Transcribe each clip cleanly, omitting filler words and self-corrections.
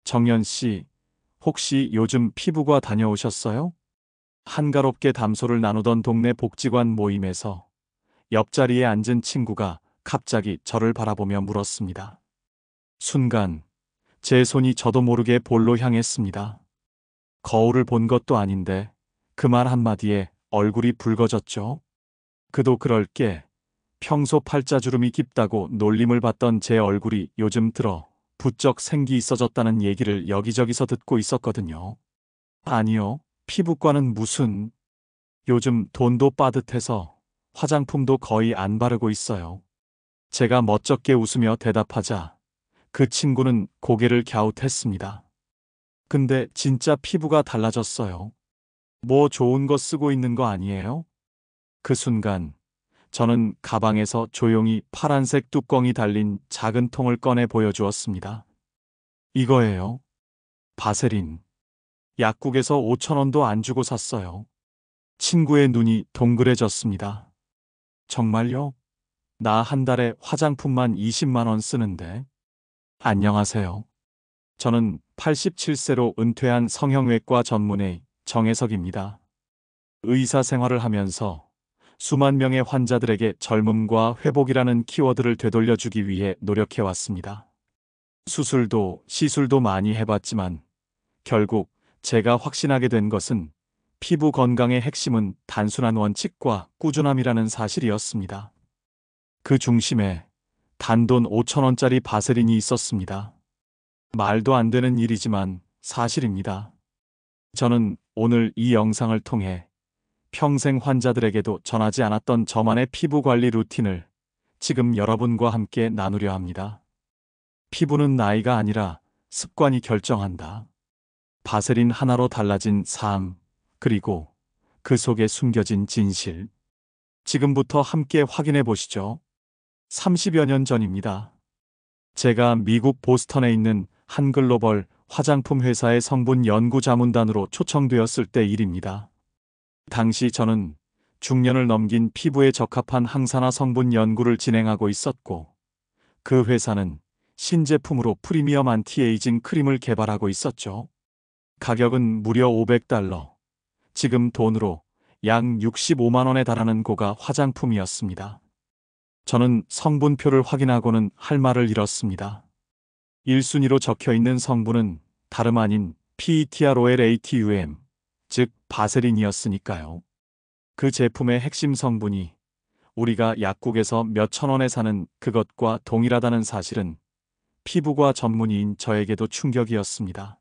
정연 씨, 혹시 요즘 피부과 다녀오셨어요? 한가롭게 담소를 나누던 동네 복지관 모임에서 옆자리에 앉은 친구가 갑자기 저를 바라보며 물었습니다. 순간 제 손이 저도 모르게 볼로 향했습니다. 거울을 본 것도 아닌데 그 말 한마디에 얼굴이 붉어졌죠. 그도 그럴 게 평소 팔자주름이 깊다고 놀림을 받던 제 얼굴이 요즘 들어 부쩍 생기 있어졌다는 얘기를 여기저기서 듣고 있었거든요. 아니요, 피부과는 무슨, 요즘 돈도 빠듯해서 화장품도 거의 안 바르고 있어요. 제가 멋쩍게 웃으며 대답하자 그 친구는 고개를 갸웃했습니다. 근데 진짜 피부가 달라졌어요. 뭐 좋은 거 쓰고 있는 거 아니에요? 그 순간 저는 가방에서 조용히 파란색 뚜껑이 달린 작은 통을 꺼내 보여주었습니다. 이거예요. 바세린. 약국에서 5,000원도 안 주고 샀어요. 친구의 눈이 동그래졌습니다. 정말요? 나 한 달에 화장품만 20만 원 쓰는데. 안녕하세요. 저는 87세로 은퇴한 성형외과 전문의 정혜석입니다. 의사 생활을 하면서 수만 명의 환자들에게 젊음과 회복이라는 키워드를 되돌려주기 위해 노력해왔습니다. 수술도 시술도 많이 해봤지만 결국 제가 확신하게 된 것은 피부 건강의 핵심은 단순한 원칙과 꾸준함이라는 사실이었습니다. 그 중심에 단돈 5,000원짜리 바세린이 있었습니다. 말도 안 되는 일이지만 사실입니다. 저는 오늘 이 영상을 통해 평생 환자들에게도 전하지 않았던 저만의 피부 관리 루틴을 지금 여러분과 함께 나누려 합니다. 피부는 나이가 아니라 습관이 결정한다. 바세린 하나로 달라진 삶, 그리고 그 속에 숨겨진 진실. 지금부터 함께 확인해 보시죠. 30여 년 전입니다. 제가 미국 보스턴에 있는 한 글로벌 화장품 회사의 성분 연구 자문단으로 초청되었을 때 일입니다. 당시 저는 중년을 넘긴 피부에 적합한 항산화 성분 연구를 진행하고 있었고, 그 회사는 신제품으로 프리미엄 안티에이징 크림을 개발하고 있었죠. 가격은 무려 500달러, 지금 돈으로 약 65만 원에 달하는 고가 화장품이었습니다. 저는 성분표를 확인하고는 할 말을 잃었습니다. 1순위로 적혀 있는 성분은 다름 아닌 PETROLATUM, 즉 바세린이었으니까요. 그 제품의 핵심 성분이 우리가 약국에서 몇천 원에 사는 그것과 동일하다는 사실은 피부과 전문의인 저에게도 충격이었습니다.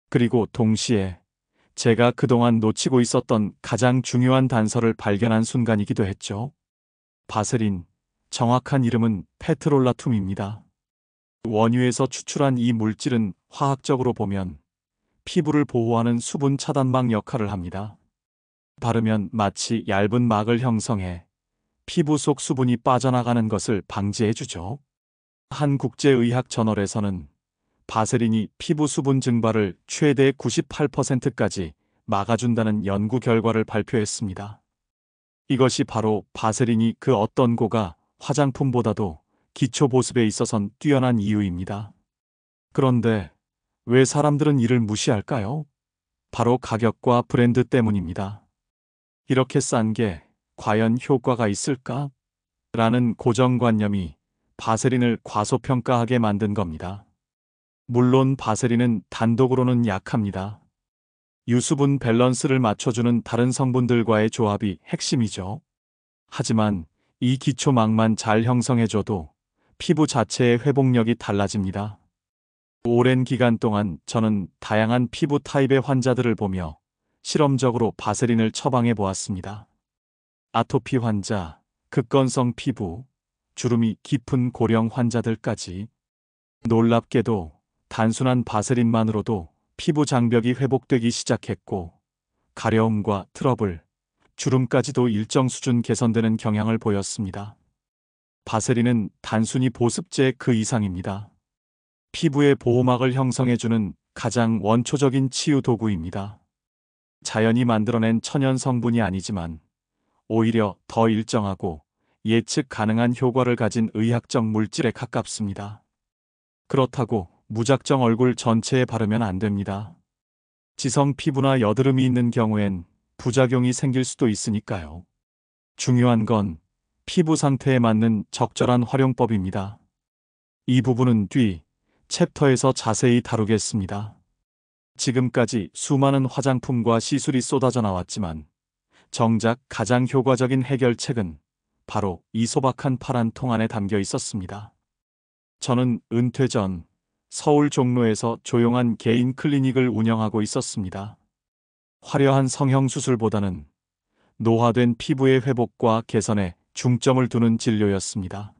그리고 동시에 제가 그동안 놓치고 있었던 가장 중요한 단서를 발견한 순간이기도 했죠. 바세린, 정확한 이름은 페트롤라툼입니다. 원유에서 추출한 이 물질은 화학적으로 보면 피부를 보호하는 수분 차단막 역할을 합니다. 바르면 마치 얇은 막을 형성해 피부 속 수분이 빠져나가는 것을 방지해주죠. 한 국제의학 저널에서는 바세린이 피부 수분 증발을 최대 98%까지 막아준다는 연구 결과를 발표했습니다. 이것이 바로 바세린이 그 어떤 고가 화장품보다도 기초 보습에 있어선 뛰어난 이유입니다. 그런데 왜 사람들은 이를 무시할까요? 바로 가격과 브랜드 때문입니다. 이렇게 싼 게 과연 효과가 있을까? 라는 고정관념이 바세린을 과소평가하게 만든 겁니다. 물론 바세린은 단독으로는 약합니다. 유수분 밸런스를 맞춰주는 다른 성분들과의 조합이 핵심이죠. 하지만 이 기초막만 잘 형성해줘도 피부 자체의 회복력이 달라집니다. 오랜 기간 동안 저는 다양한 피부 타입의 환자들을 보며 실험적으로 바세린을 처방해 보았습니다. 아토피 환자, 극건성 피부, 주름이 깊은 고령 환자들까지. 놀랍게도 단순한 바세린만으로도 피부 장벽이 회복되기 시작했고, 가려움과 트러블, 주름까지도 일정 수준 개선되는 경향을 보였습니다. 바세린은 단순히 보습제 그 이상입니다. 피부의 보호막을 형성해주는 가장 원초적인 치유 도구입니다. 자연이 만들어낸 천연 성분이 아니지만 오히려 더 일정하고 예측 가능한 효과를 가진 의학적 물질에 가깝습니다. 그렇다고 무작정 얼굴 전체에 바르면 안 됩니다. 지성 피부나 여드름이 있는 경우엔 부작용이 생길 수도 있으니까요. 중요한 건 피부 상태에 맞는 적절한 활용법입니다. 이 부분은 뒤 챕터에서 자세히 다루겠습니다. 지금까지 수많은 화장품과 시술이 쏟아져 나왔지만 정작 가장 효과적인 해결책은 바로 이 소박한 파란 통 안에 담겨 있었습니다. 저는 은퇴 전 서울 종로에서 조용한 개인 클리닉을 운영하고 있었습니다. 화려한 성형수술보다는 노화된 피부의 회복과 개선에 중점을 두는 진료였습니다.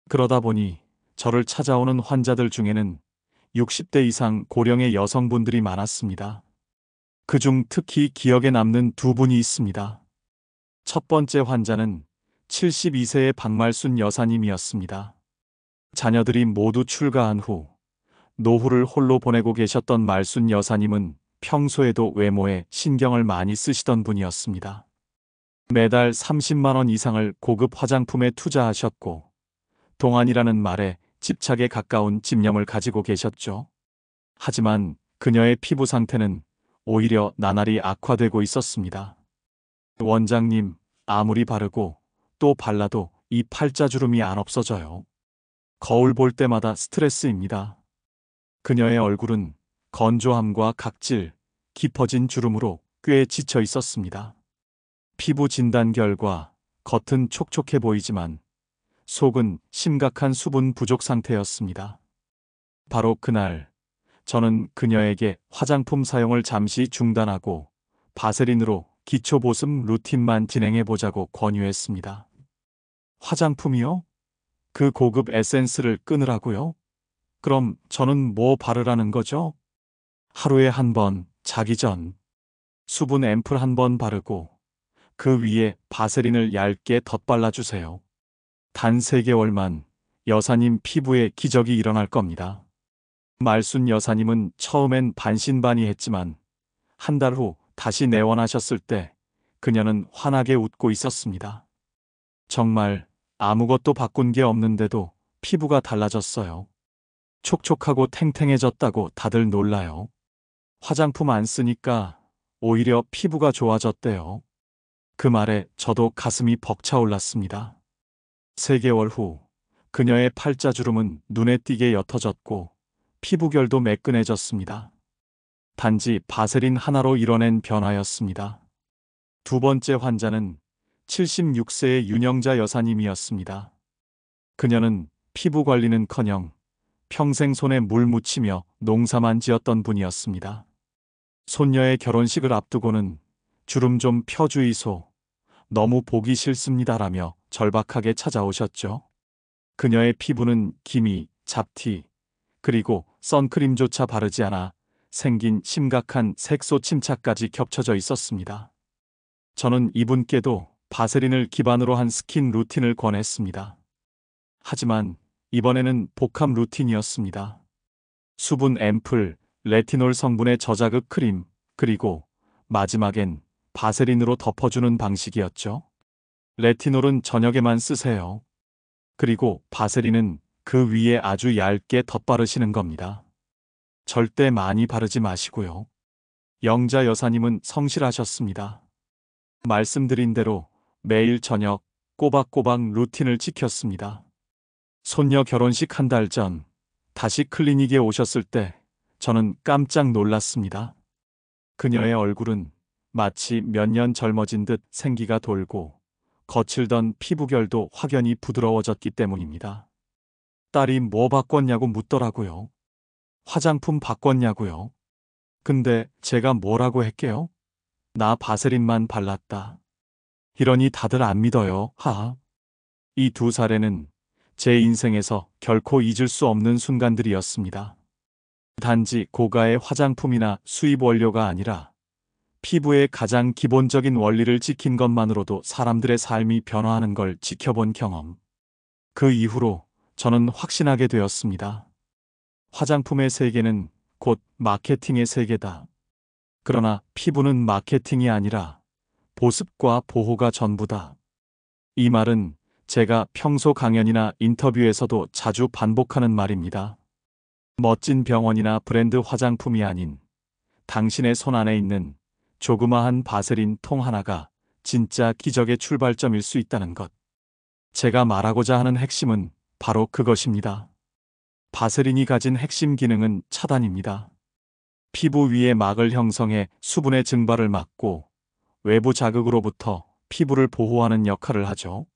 그러다 보니 저를 찾아오는 환자들 중에는 60대 이상 고령의 여성분들이 많았습니다. 그중 특히 기억에 남는 두 분이 있습니다. 첫 번째 환자는 72세의 박말순 여사님이었습니다. 자녀들이 모두 출가한 후 노후를 홀로 보내고 계셨던 말순 여사님은 평소에도 외모에 신경을 많이 쓰시던 분이었습니다. 매달 30만 원 이상을 고급 화장품에 투자하셨고 동안이라는 말에 집착에 가까운 집념을 가지고 계셨죠. 하지만 그녀의 피부 상태는 오히려 나날이 악화되고 있었습니다. 원장님, 아무리 바르고 또 발라도 이 팔자주름이 안 없어져요. 거울 볼 때마다 스트레스입니다. 그녀의 얼굴은 건조함과 각질, 깊어진 주름으로 꽤 지쳐 있었습니다. 피부 진단 결과 겉은 촉촉해 보이지만 속은 심각한 수분 부족 상태였습니다. 바로 그날 저는 그녀에게 화장품 사용을 잠시 중단하고 바세린으로 기초 보습 루틴만 진행해 보자고 권유했습니다. 화장품이요? 그 고급 에센스를 끊으라고요? 그럼 저는 뭐 바르라는 거죠? 하루에 한 번, 자기 전 수분 앰플 한 번 바르고 그 위에 바세린을 얇게 덧발라주세요. 단 3개월만 여사님 피부에 기적이 일어날 겁니다. 말순 여사님은 처음엔 반신반의했지만 한 달 후 다시 내원하셨을 때 그녀는 환하게 웃고 있었습니다. 정말 아무것도 바꾼 게 없는데도 피부가 달라졌어요. 촉촉하고 탱탱해졌다고 다들 놀라요. 화장품 안 쓰니까 오히려 피부가 좋아졌대요. 그 말에 저도 가슴이 벅차올랐습니다. 3개월 후 그녀의 팔자주름은 눈에 띄게 옅어졌고 피부결도 매끈해졌습니다. 단지 바세린 하나로 이뤄낸 변화였습니다. 두 번째 환자는 76세의 윤영자 여사님이었습니다. 그녀는 피부 관리는커녕 평생 손에 물 묻히며 농사만 지었던 분이었습니다. 손녀의 결혼식을 앞두고는 주름 좀 펴주이소. 너무 보기 싫습니다라며 절박하게 찾아오셨죠. 그녀의 피부는 기미, 잡티, 그리고 선크림조차 바르지 않아 생긴 심각한 색소 침착까지 겹쳐져 있었습니다. 저는 이분께도 바세린을 기반으로 한 스킨 루틴을 권했습니다. 하지만 이번에는 복합 루틴이었습니다. 수분 앰플, 레티놀 성분의 저자극 크림, 그리고 마지막엔 바세린으로 덮어주는 방식이었죠. 레티놀은 저녁에만 쓰세요. 그리고 바세린은 그 위에 아주 얇게 덧바르시는 겁니다. 절대 많이 바르지 마시고요. 영자 여사님은 성실하셨습니다. 말씀드린 대로 매일 저녁 꼬박꼬박 루틴을 지켰습니다. 손녀 결혼식 한 달 전 다시 클리닉에 오셨을 때 저는 깜짝 놀랐습니다. 그녀의 얼굴은 마치 몇 년 젊어진 듯 생기가 돌고 거칠던 피부결도 확연히 부드러워졌기 때문입니다. 딸이 뭐 바꿨냐고 묻더라고요. 화장품 바꿨냐고요. 근데 제가 뭐라고 할게요? 나 바세린만 발랐다. 이러니 다들 안 믿어요. 하하. 이 두 사례는 제 인생에서 결코 잊을 수 없는 순간들이었습니다. 단지 고가의 화장품이나 수입 원료가 아니라 피부의 가장 기본적인 원리를 지킨 것만으로도 사람들의 삶이 변화하는 걸 지켜본 경험. 그 이후로 저는 확신하게 되었습니다. 화장품의 세계는 곧 마케팅의 세계다. 그러나 피부는 마케팅이 아니라 보습과 보호가 전부다. 이 말은 제가 평소 강연이나 인터뷰에서도 자주 반복하는 말입니다. 멋진 병원이나 브랜드 화장품이 아닌 당신의 손 안에 있는 조그마한 바세린 통 하나가 진짜 기적의 출발점일 수 있다는 것. 제가 말하고자 하는 핵심은 바로 그것입니다. 바세린이 가진 핵심 기능은 차단입니다. 피부 위에 막을 형성해 수분의 증발을 막고 외부 자극으로부터 피부를 보호하는 역할을 하죠.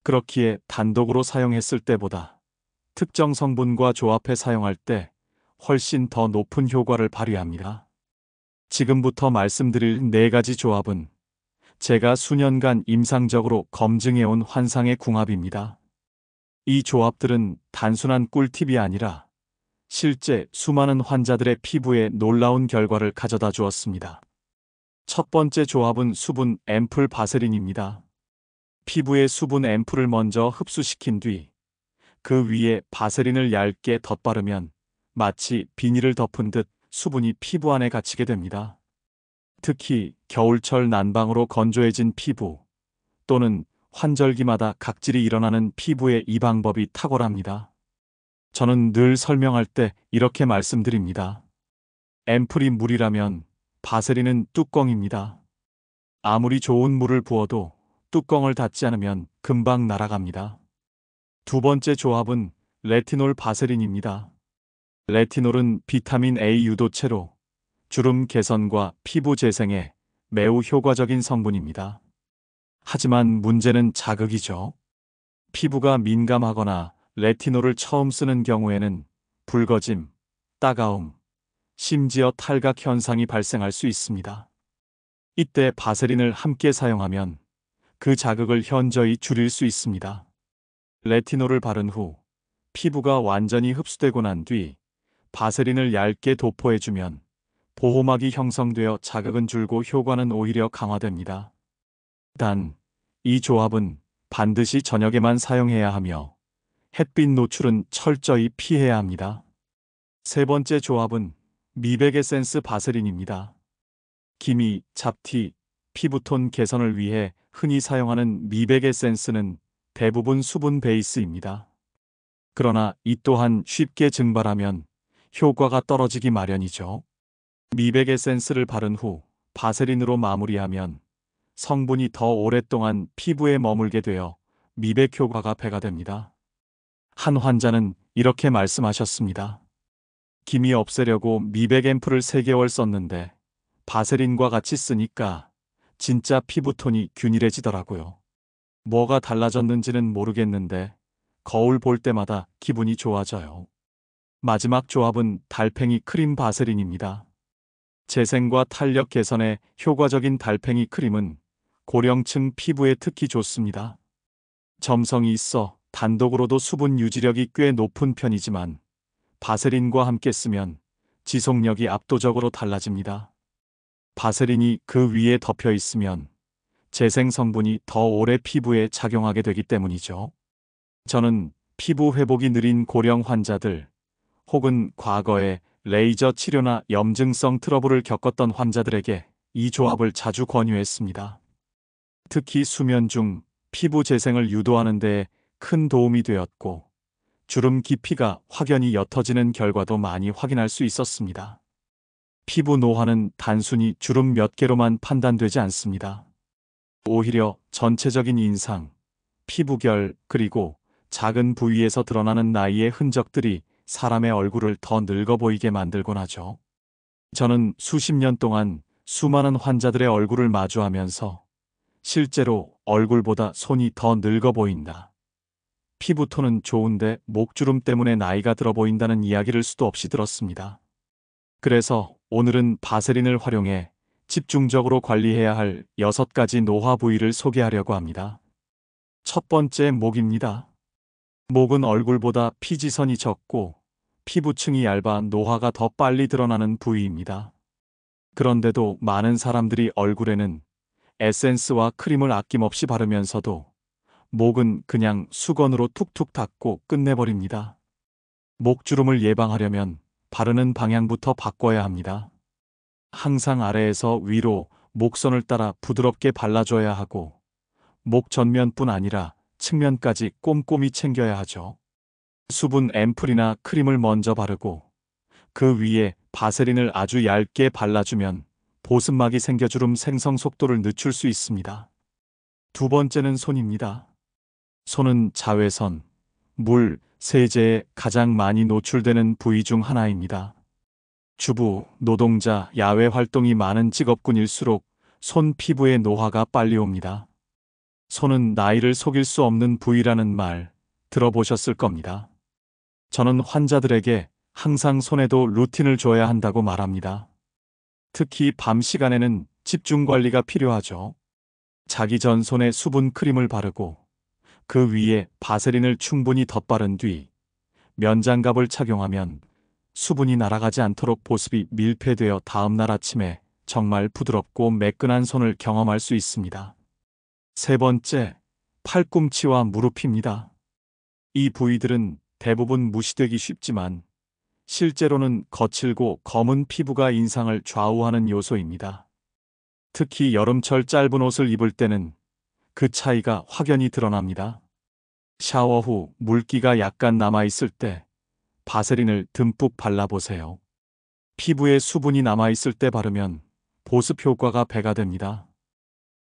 그렇기에 단독으로 사용했을 때보다 특정 성분과 조합해 사용할 때 훨씬 더 높은 효과를 발휘합니다. 지금부터 말씀드릴 4가지 조합은 제가 수년간 임상적으로 검증해온 환상의 궁합입니다. 이 조합들은 단순한 꿀팁이 아니라 실제 수많은 환자들의 피부에 놀라운 결과를 가져다 주었습니다. 첫 번째 조합은 수분 앰플 바세린입니다. 피부에 수분 앰플을 먼저 흡수시킨 뒤 그 위에 바세린을 얇게 덧바르면 마치 비닐을 덮은 듯 수분이 피부 안에 갇히게 됩니다. 특히 겨울철 난방으로 건조해진 피부 또는 환절기마다 각질이 일어나는 피부에 이 방법이 탁월합니다. 저는 늘 설명할 때 이렇게 말씀드립니다. 앰플이 물이라면 바세린은 뚜껑입니다. 아무리 좋은 물을 부어도 뚜껑을 닫지 않으면 금방 날아갑니다. 두 번째 조합은 레티놀 바세린입니다. 레티놀은 비타민 A 유도체로 주름 개선과 피부 재생에 매우 효과적인 성분입니다. 하지만 문제는 자극이죠. 피부가 민감하거나 레티놀을 처음 쓰는 경우에는 붉어짐, 따가움, 심지어 탈각 현상이 발생할 수 있습니다. 이때 바세린을 함께 사용하면 그 자극을 현저히 줄일 수 있습니다. 레티놀을 바른 후 피부가 완전히 흡수되고 난 뒤 바세린을 얇게 도포해주면 보호막이 형성되어 자극은 줄고 효과는 오히려 강화됩니다. 단, 이 조합은 반드시 저녁에만 사용해야 하며 햇빛 노출은 철저히 피해야 합니다. 세 번째 조합은 미백 에센스 바세린입니다. 기미, 잡티, 피부톤 개선을 위해 흔히 사용하는 미백 에센스는 대부분 수분 베이스입니다. 그러나 이 또한 쉽게 증발하면 효과가 떨어지기 마련이죠. 미백 에센스를 바른 후 바세린으로 마무리하면 성분이 더 오랫동안 피부에 머물게 되어 미백 효과가 배가 됩니다. 한 환자는 이렇게 말씀하셨습니다. 기미 없애려고 미백 앰플을 3개월 썼는데 바세린과 같이 쓰니까 진짜 피부톤이 균일해지더라고요. 뭐가 달라졌는지는 모르겠는데 거울 볼 때마다 기분이 좋아져요. 마지막 조합은 달팽이 크림 바세린입니다. 재생과 탄력 개선에 효과적인 달팽이 크림은 고령층 피부에 특히 좋습니다. 점성이 있어 단독으로도 수분 유지력이 꽤 높은 편이지만 바세린과 함께 쓰면 지속력이 압도적으로 달라집니다. 바세린이 그 위에 덮여 있으면 재생 성분이 더 오래 피부에 작용하게 되기 때문이죠. 저는 피부 회복이 느린 고령 환자들 혹은 과거에 레이저 치료나 염증성 트러블을 겪었던 환자들에게 이 조합을 자주 권유했습니다. 특히 수면 중 피부 재생을 유도하는 데 큰 도움이 되었고 주름 깊이가 확연히 옅어지는 결과도 많이 확인할 수 있었습니다. 피부 노화는 단순히 주름 몇 개로만 판단되지 않습니다. 오히려 전체적인 인상, 피부결, 그리고 작은 부위에서 드러나는 나이의 흔적들이 사람의 얼굴을 더 늙어 보이게 만들곤 하죠. 저는 수십 년 동안 수많은 환자들의 얼굴을 마주하면서 실제로 얼굴보다 손이 더 늙어 보인다. 피부톤은 좋은데 목주름 때문에 나이가 들어 보인다는 이야기를 수도 없이 들었습니다. 그래서 오늘은 바세린을 활용해 집중적으로 관리해야 할 6가지 노화 부위를 소개하려고 합니다. 첫 번째, 목입니다. 목은 얼굴보다 피지선이 적고 피부층이 얇아 노화가 더 빨리 드러나는 부위입니다. 그런데도 많은 사람들이 얼굴에는 에센스와 크림을 아낌없이 바르면서도 목은 그냥 수건으로 툭툭 닦고 끝내버립니다. 목주름을 예방하려면 바르는 방향부터 바꿔야 합니다. 항상 아래에서 위로 목선을 따라 부드럽게 발라줘야 하고 목 전면뿐 아니라 측면까지 꼼꼼히 챙겨야 하죠. 수분 앰플이나 크림을 먼저 바르고 그 위에 바세린을 아주 얇게 발라주면 보습막이 생겨 주름 생성 속도를 늦출 수 있습니다. 두 번째는 손입니다. 손은 자외선, 물, 세제에 가장 많이 노출되는 부위 중 하나입니다. 주부, 노동자, 야외 활동이 많은 직업군일수록 손 피부의 노화가 빨리 옵니다. 손은 나이를 속일 수 없는 부위라는 말 들어보셨을 겁니다. 저는 환자들에게 항상 손에도 루틴을 줘야 한다고 말합니다. 특히 밤 시간에는 집중 관리가 필요하죠. 자기 전 손에 수분 크림을 바르고 그 위에 바세린을 충분히 덧바른 뒤 면장갑을 착용하면 수분이 날아가지 않도록 보습이 밀폐되어 다음날 아침에 정말 부드럽고 매끈한 손을 경험할 수 있습니다. 세 번째, 팔꿈치와 무릎입니다. 이 부위들은 대부분 무시되기 쉽지만 실제로는 거칠고 검은 피부가 인상을 좌우하는 요소입니다. 특히 여름철 짧은 옷을 입을 때는 그 차이가 확연히 드러납니다. 샤워 후 물기가 약간 남아있을 때 바세린을 듬뿍 발라보세요. 피부에 수분이 남아있을 때 바르면 보습 효과가 배가 됩니다.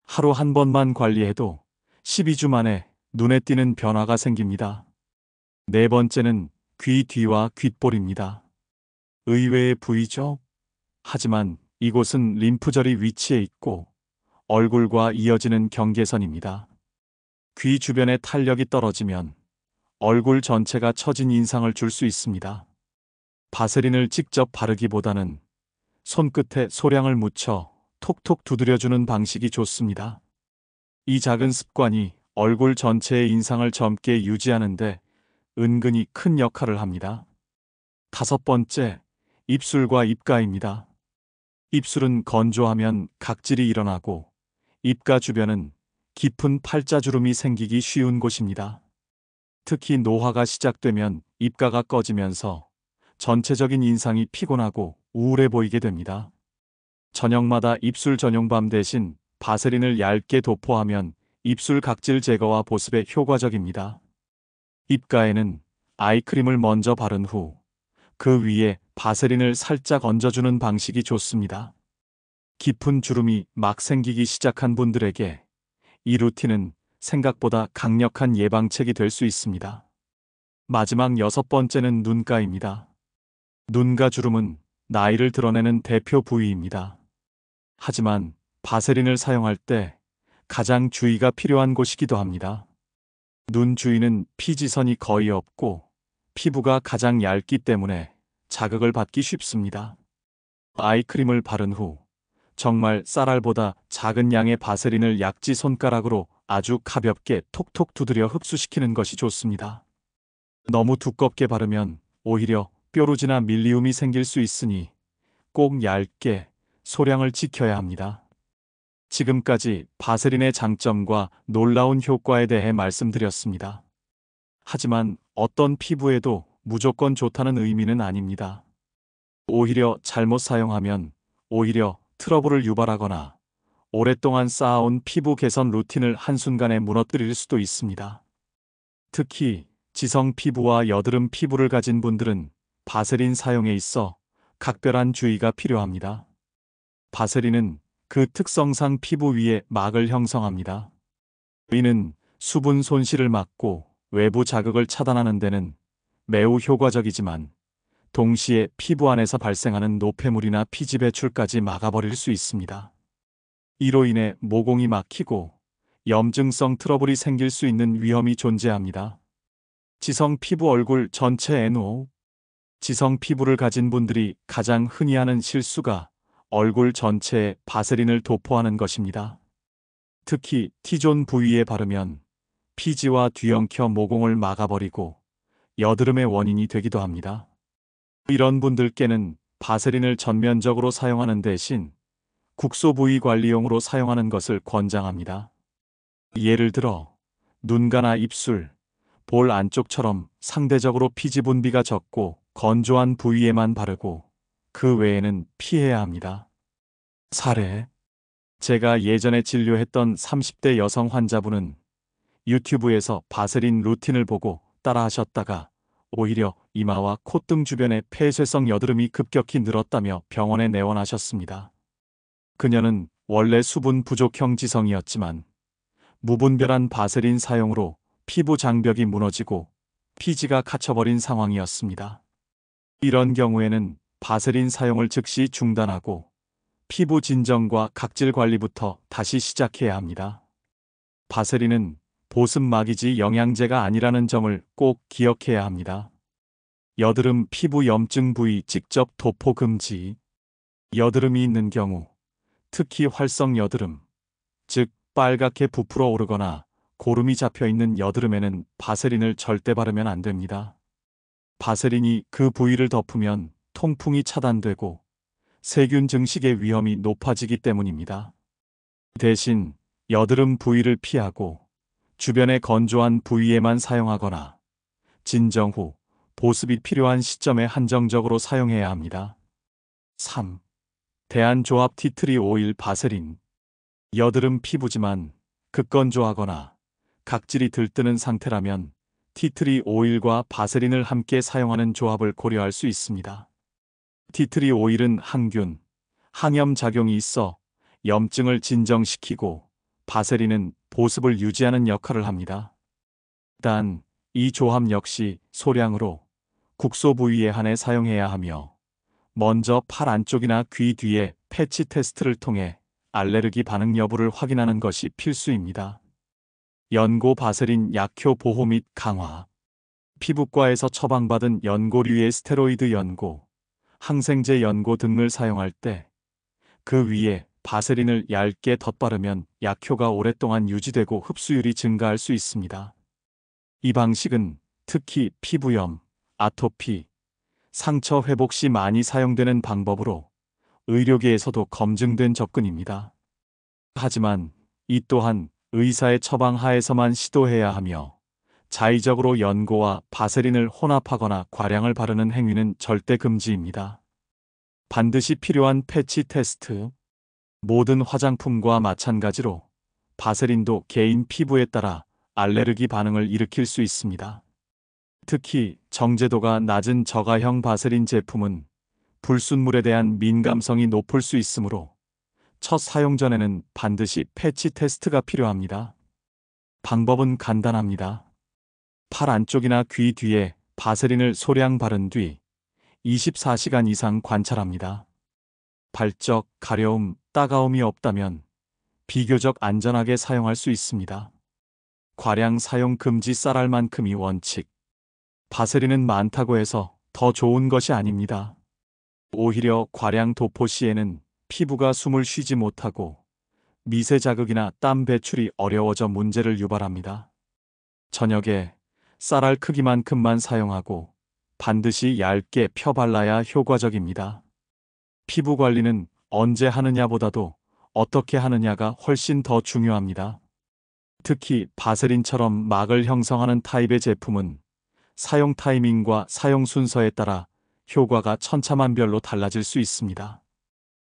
하루 한 번만 관리해도 12주 만에 눈에 띄는 변화가 생깁니다. 네 번째는 귀 뒤와 귓볼입니다. 의외의 부위죠? 하지만 이곳은 림프절이 위치해 있고 얼굴과 이어지는 경계선입니다. 귀 주변의 탄력이 떨어지면 얼굴 전체가 처진 인상을 줄 수 있습니다. 바세린을 직접 바르기보다는 손끝에 소량을 묻혀 톡톡 두드려주는 방식이 좋습니다. 이 작은 습관이 얼굴 전체의 인상을 젊게 유지하는데 은근히 큰 역할을 합니다. 다섯 번째, 입술과 입가입니다. 입술은 건조하면 각질이 일어나고 입가 주변은 깊은 팔자주름이 생기기 쉬운 곳입니다. 특히 노화가 시작되면 입가가 꺼지면서 전체적인 인상이 피곤하고 우울해 보이게 됩니다. 저녁마다 입술 전용밤 대신 바세린을 얇게 도포하면 입술 각질 제거와 보습에 효과적입니다. 입가에는 아이크림을 먼저 바른 후 그 위에 바세린을 살짝 얹어주는 방식이 좋습니다. 깊은 주름이 막 생기기 시작한 분들에게 이 루틴은 생각보다 강력한 예방책이 될 수 있습니다. 마지막 여섯 번째는 눈가입니다. 눈가 주름은 나이를 드러내는 대표 부위입니다. 하지만 바세린을 사용할 때 가장 주의가 필요한 곳이기도 합니다. 눈 주위는 피지선이 거의 없고 피부가 가장 얇기 때문에 자극을 받기 쉽습니다. 아이크림을 바른 후 정말 쌀알보다 작은 양의 바세린을 약지 손가락으로 아주 가볍게 톡톡 두드려 흡수시키는 것이 좋습니다. 너무 두껍게 바르면 오히려 뾰루지나 밀리움이 생길 수 있으니 꼭 얇게 소량을 지켜야 합니다. 지금까지 바세린의 장점과 놀라운 효과에 대해 말씀드렸습니다. 하지만 어떤 피부에도 무조건 좋다는 의미는 아닙니다. 오히려 잘못 사용하면 오히려 트러블을 유발하거나 오랫동안 쌓아온 피부 개선 루틴을 한순간에 무너뜨릴 수도 있습니다. 특히 지성 피부와 여드름 피부를 가진 분들은 바세린 사용에 있어 각별한 주의가 필요합니다. 바세린은 그 특성상 피부 위에 막을 형성합니다. 이는 수분 손실을 막고 외부 자극을 차단하는 데는 매우 효과적이지만 동시에 피부 안에서 발생하는 노폐물이나 피지 배출까지 막아버릴 수 있습니다. 이로 인해 모공이 막히고 염증성 트러블이 생길 수 있는 위험이 존재합니다. 지성 피부 얼굴 전체 NO 지성 피부를 가진 분들이 가장 흔히 하는 실수가 얼굴 전체에 바세린을 도포하는 것입니다. 특히 T존 부위에 바르면 피지와 뒤엉켜 모공을 막아버리고 여드름의 원인이 되기도 합니다. 이런 분들께는 바세린을 전면적으로 사용하는 대신 국소 부위 관리용으로 사용하는 것을 권장합니다. 예를 들어 눈가나 입술, 볼 안쪽처럼 상대적으로 피지 분비가 적고 건조한 부위에만 바르고 그 외에는 피해야 합니다. 사례: 제가 예전에 진료했던 30대 여성 환자분은 유튜브에서 바세린 루틴을 보고 따라하셨다가 오히려 이마와 콧등 주변에 폐쇄성 여드름이 급격히 늘었다며 병원에 내원하셨습니다. 그녀는 원래 수분 부족형 지성이었지만 무분별한 바세린 사용으로 피부 장벽이 무너지고 피지가 갇혀버린 상황이었습니다. 이런 경우에는 바세린 사용을 즉시 중단하고 피부 진정과 각질 관리부터 다시 시작해야 합니다. 바세린은 보습막이지 영양제가 아니라는 점을 꼭 기억해야 합니다. 여드름 피부 염증 부위 직접 도포 금지. 여드름이 있는 경우, 특히 활성 여드름, 즉 빨갛게 부풀어 오르거나 고름이 잡혀 있는 여드름에는 바세린을 절대 바르면 안 됩니다. 바세린이 그 부위를 덮으면 통풍이 차단되고 세균 증식의 위험이 높아지기 때문입니다. 대신 여드름 부위를 피하고 주변의 건조한 부위에만 사용하거나 진정 후 보습이 필요한 시점에 한정적으로 사용해야 합니다. 3. 대한조합 티트리 오일 바세린. 여드름 피부지만 극건조하거나 각질이 들뜨는 상태라면 티트리 오일과 바세린을 함께 사용하는 조합을 고려할 수 있습니다. 티트리 오일은 항균, 항염 작용이 있어 염증을 진정시키고 바세린은 보습을 유지하는 역할을 합니다. 단, 이 조합 역시 소량으로 국소 부위에 한해 사용해야 하며 먼저 팔 안쪽이나 귀 뒤에 패치 테스트를 통해 알레르기 반응 여부를 확인하는 것이 필수입니다. 연고 바세린 약효 보호 및 강화. 피부과에서 처방받은 연고류의 스테로이드 연고, 항생제 연고 등을 사용할 때 그 위에 바세린을 얇게 덧바르면 약효가 오랫동안 유지되고 흡수율이 증가할 수 있습니다. 이 방식은 특히 피부염, 아토피, 상처 회복 시 많이 사용되는 방법으로 의료계에서도 검증된 접근입니다. 하지만 이 또한 의사의 처방 하에서만 시도해야 하며 자의적으로 연고와 바세린을 혼합하거나 과량을 바르는 행위는 절대 금지입니다. 반드시 필요한 패치 테스트. 모든 화장품과 마찬가지로 바세린도 개인 피부에 따라 알레르기 반응을 일으킬 수 있습니다. 특히 정제도가 낮은 저가형 바세린 제품은 불순물에 대한 민감성이 높을 수 있으므로 첫 사용 전에는 반드시 패치 테스트가 필요합니다. 방법은 간단합니다. 팔 안쪽이나 귀 뒤에 바세린을 소량 바른 뒤 24시간 이상 관찰합니다. 발적, 가려움, 따가움이 없다면 비교적 안전하게 사용할 수 있습니다. 과량 사용 금지 쌀알만큼이 원칙. 바세린은 많다고 해서 더 좋은 것이 아닙니다. 오히려 과량 도포 시에는 피부가 숨을 쉬지 못하고 미세 자극이나 땀 배출이 어려워져 문제를 유발합니다. 저녁에 쌀알 크기만큼만 사용하고 반드시 얇게 펴 발라야 효과적입니다. 피부 관리는 언제 하느냐보다도 어떻게 하느냐가 훨씬 더 중요합니다. 특히 바세린처럼 막을 형성하는 타입의 제품은 사용 타이밍과 사용 순서에 따라 효과가 천차만별로 달라질 수 있습니다.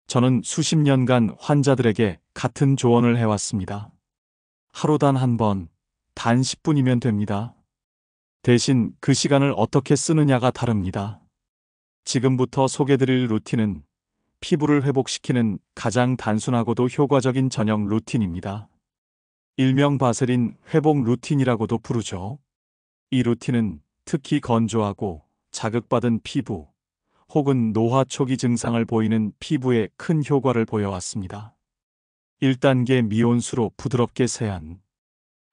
저는 수십 년간 환자들에게 같은 조언을 해왔습니다. 하루 단 한 번, 단 10분이면 됩니다. 대신 그 시간을 어떻게 쓰느냐가 다릅니다. 지금부터 소개드릴 루틴은 피부를 회복시키는 가장 단순하고도 효과적인 저녁 루틴입니다. 일명 바세린 회복 루틴이라고도 부르죠. 이 루틴은 특히 건조하고 자극받은 피부 혹은 노화 초기 증상을 보이는 피부에 큰 효과를 보여왔습니다. 1단계 미온수로 부드럽게 세안.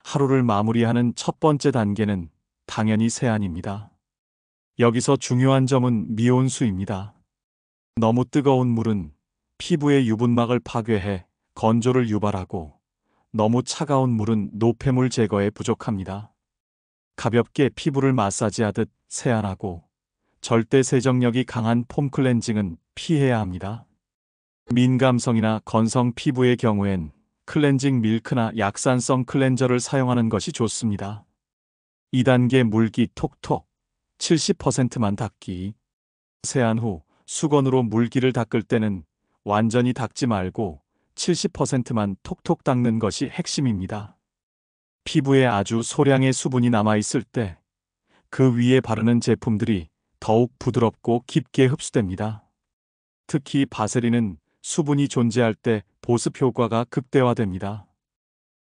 하루를 마무리하는 첫 번째 단계는 당연히 세안입니다. 여기서 중요한 점은 미온수입니다. 너무 뜨거운 물은 피부의 유분막을 파괴해 건조를 유발하고 너무 차가운 물은 노폐물 제거에 부족합니다. 가볍게 피부를 마사지하듯 세안하고 절대 세정력이 강한 폼 클렌징은 피해야 합니다. 민감성이나 건성 피부의 경우엔 클렌징 밀크나 약산성 클렌저를 사용하는 것이 좋습니다. 2단계 물기 톡톡 70%만 닦기. 세안 후 수건으로 물기를 닦을 때는 완전히 닦지 말고 70%만 톡톡 닦는 것이 핵심입니다. 피부에 아주 소량의 수분이 남아있을 때 그 위에 바르는 제품들이 더욱 부드럽고 깊게 흡수됩니다. 특히 바세린은 수분이 존재할 때 보습 효과가 극대화됩니다.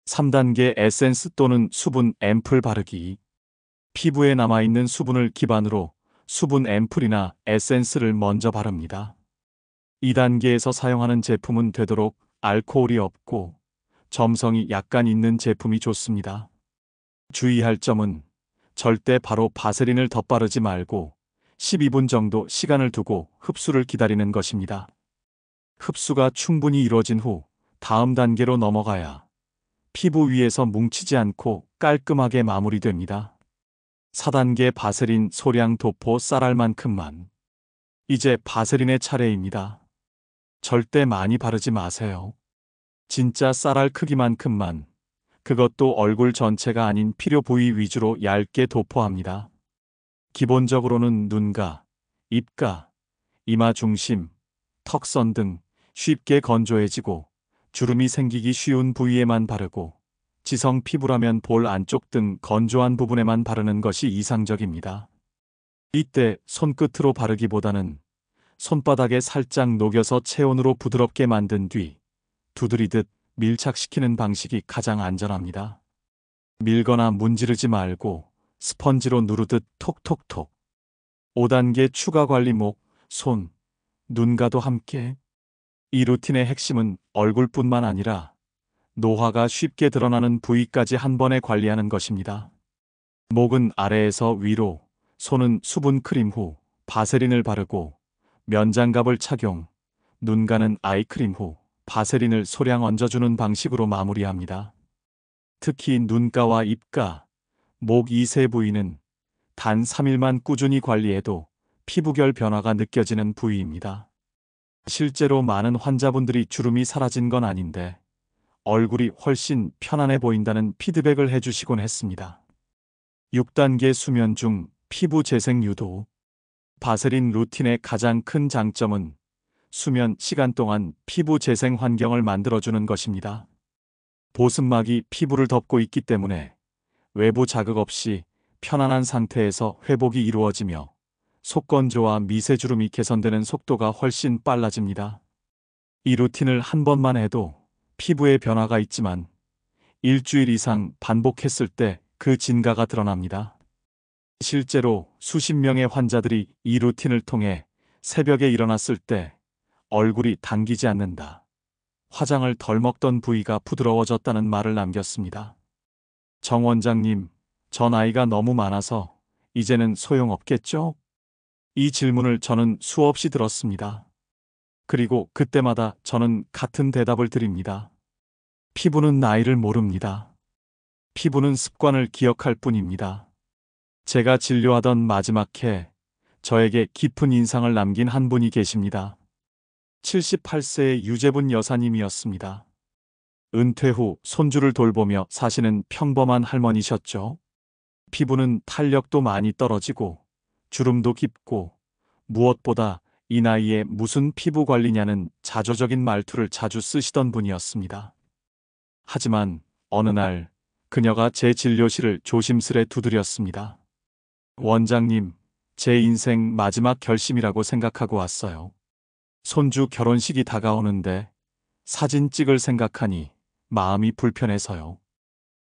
3단계 에센스 또는 수분 앰플 바르기. 피부에 남아있는 수분을 기반으로 수분 앰플이나 에센스를 먼저 바릅니다. 2단계에서 사용하는 제품은 되도록 알코올이 없고 점성이 약간 있는 제품이 좋습니다. 주의할 점은 절대 바로 바세린을 덧바르지 말고 12분 정도 시간을 두고 흡수를 기다리는 것입니다. 흡수가 충분히 이루어진 후 다음 단계로 넘어가야 피부 위에서 뭉치지 않고 깔끔하게 마무리됩니다. 4단계 바세린 소량 도포 쌀알만큼만. 이제 바세린의 차례입니다. 절대 많이 바르지 마세요. 진짜 쌀알 크기만큼만, 그것도 얼굴 전체가 아닌 필요 부위 위주로 얇게 도포합니다. 기본적으로는 눈가, 입가, 이마 중심, 턱선 등 쉽게 건조해지고 주름이 생기기 쉬운 부위에만 바르고 지성 피부라면 볼 안쪽 등 건조한 부분에만 바르는 것이 이상적입니다. 이때 손끝으로 바르기보다는 손바닥에 살짝 녹여서 체온으로 부드럽게 만든 뒤 두드리듯 밀착시키는 방식이 가장 안전합니다. 밀거나 문지르지 말고 스펀지로 누르듯 톡톡톡. 5단계 추가 관리 목, 손, 눈가도 함께. 이 루틴의 핵심은 얼굴뿐만 아니라 노화가 쉽게 드러나는 부위까지 한 번에 관리하는 것입니다. 목은 아래에서 위로, 손은 수분 크림 후 바세린을 바르고 면장갑을 착용, 눈가는 아이크림 후 바세린을 소량 얹어주는 방식으로 마무리합니다. 특히 눈가와 입가, 목 이 세 부위는 단 3일만 꾸준히 관리해도 피부결 변화가 느껴지는 부위입니다. 실제로 많은 환자분들이 주름이 사라진 건 아닌데 얼굴이 훨씬 편안해 보인다는 피드백을 해주시곤 했습니다. 6단계 수면 중 피부 재생 유도. 바세린 루틴의 가장 큰 장점은 수면 시간 동안 피부 재생 환경을 만들어주는 것입니다. 보습막이 피부를 덮고 있기 때문에 외부 자극 없이 편안한 상태에서 회복이 이루어지며 속건조와 미세주름이 개선되는 속도가 훨씬 빨라집니다. 이 루틴을 한 번만 해도 피부에 변화가 있지만 일주일 이상 반복했을 때 그 진가가 드러납니다. 실제로 수십 명의 환자들이 이 루틴을 통해 새벽에 일어났을 때 얼굴이 당기지 않는다, 화장을 덜 먹던 부위가 부드러워졌다는 말을 남겼습니다. 정 원장님, 저 나이가 너무 많아서 이제는 소용없겠죠? 이 질문을 저는 수없이 들었습니다. 그리고 그때마다 저는 같은 대답을 드립니다. 피부는 나이를 모릅니다. 피부는 습관을 기억할 뿐입니다. 제가 진료하던 마지막 해 저에게 깊은 인상을 남긴 한 분이 계십니다. 78세의 유재분 여사님이었습니다. 은퇴 후 손주를 돌보며 사시는 평범한 할머니셨죠. 피부는 탄력도 많이 떨어지고 주름도 깊고 무엇보다 이 나이에 무슨 피부 관리냐는 자조적인 말투를 자주 쓰시던 분이었습니다. 하지만 어느 날 그녀가 제 진료실을 조심스레 두드렸습니다. 원장님, 제 인생 마지막 결심이라고 생각하고 왔어요. 손주 결혼식이 다가오는데 사진 찍을 생각하니 마음이 불편해서요.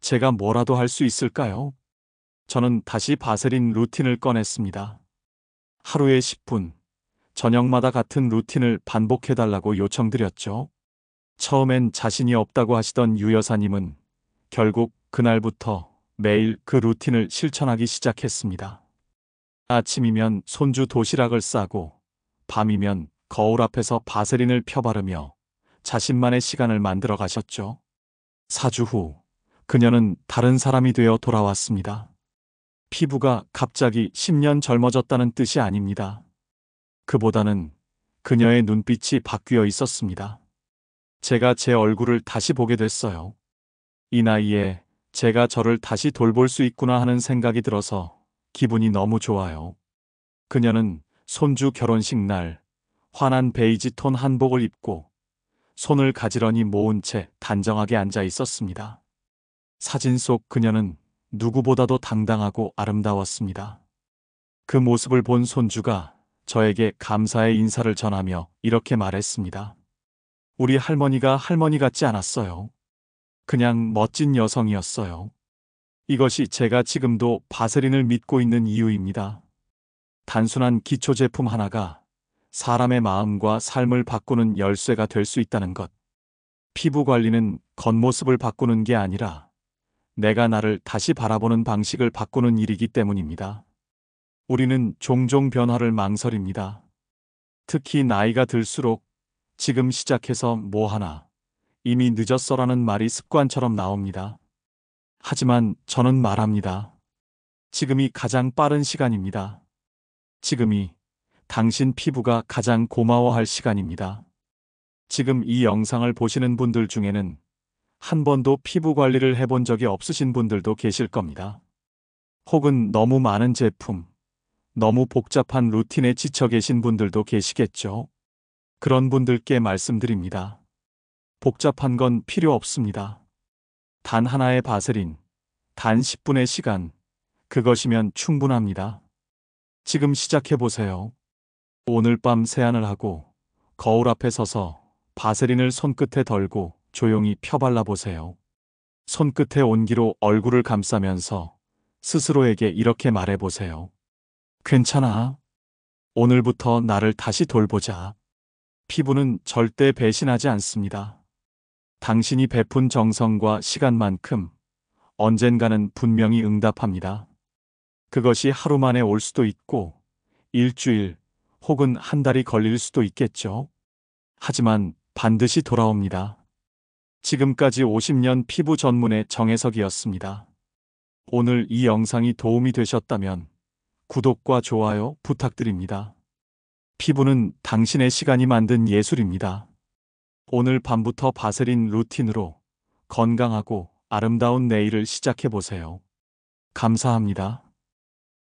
제가 뭐라도 할 수 있을까요? 저는 다시 바세린 루틴을 꺼냈습니다. 하루에 10분, 저녁마다 같은 루틴을 반복해달라고 요청드렸죠. 처음엔 자신이 없다고 하시던 유 여사님은 결국 그날부터 매일 그 루틴을 실천하기 시작했습니다. 아침이면 손주 도시락을 싸고 밤이면 거울 앞에서 바세린을 펴바르며 자신만의 시간을 만들어 가셨죠. 4주 후 그녀는 다른 사람이 되어 돌아왔습니다. 피부가 갑자기 10년 젊어졌다는 뜻이 아닙니다. 그보다는 그녀의 눈빛이 바뀌어 있었습니다. 제가 제 얼굴을 다시 보게 됐어요. 이 나이에 제가 저를 다시 돌볼 수 있구나 하는 생각이 들어서 기분이 너무 좋아요. 그녀는 손주 결혼식 날 환한 베이지 톤 한복을 입고 손을 가지런히 모은 채 단정하게 앉아 있었습니다. 사진 속 그녀는 누구보다도 당당하고 아름다웠습니다. 그 모습을 본 손주가 저에게 감사의 인사를 전하며 이렇게 말했습니다. 우리 할머니가 할머니 같지 않았어요. 그냥 멋진 여성이었어요. 이것이 제가 지금도 바세린을 믿고 있는 이유입니다. 단순한 기초 제품 하나가 사람의 마음과 삶을 바꾸는 열쇠가 될 수 있다는 것. 피부 관리는 겉모습을 바꾸는 게 아니라 내가 나를 다시 바라보는 방식을 바꾸는 일이기 때문입니다. 우리는 종종 변화를 망설입니다. 특히 나이가 들수록 지금 시작해서 뭐 하나, 이미 늦었어라는 말이 습관처럼 나옵니다. 하지만 저는 말합니다. 지금이 가장 빠른 시간입니다. 지금이 당신 피부가 가장 고마워할 시간입니다. 지금 이 영상을 보시는 분들 중에는 한 번도 피부 관리를 해본 적이 없으신 분들도 계실 겁니다. 혹은 너무 많은 제품, 너무 복잡한 루틴에 지쳐 계신 분들도 계시겠죠. 그런 분들께 말씀드립니다. 복잡한 건 필요 없습니다. 단 하나의 바세린, 단 10분의 시간, 그것이면 충분합니다. 지금 시작해보세요. 오늘 밤 세안을 하고 거울 앞에 서서 바세린을 손끝에 덜고 조용히 펴발라보세요. 손끝의 온기로 얼굴을 감싸면서 스스로에게 이렇게 말해보세요. 괜찮아. 오늘부터 나를 다시 돌보자. 피부는 절대 배신하지 않습니다. 당신이 베푼 정성과 시간만큼 언젠가는 분명히 응답합니다. 그것이 하루 만에 올 수도 있고 일주일 혹은 한 달이 걸릴 수도 있겠죠. 하지만 반드시 돌아옵니다. 지금까지 50년 피부 전문의 정혜석이었습니다. 오늘 이 영상이 도움이 되셨다면 구독과 좋아요 부탁드립니다. 피부는 당신의 시간이 만든 예술입니다. 오늘 밤부터 바세린 루틴으로 건강하고 아름다운 내일을 시작해보세요. 감사합니다.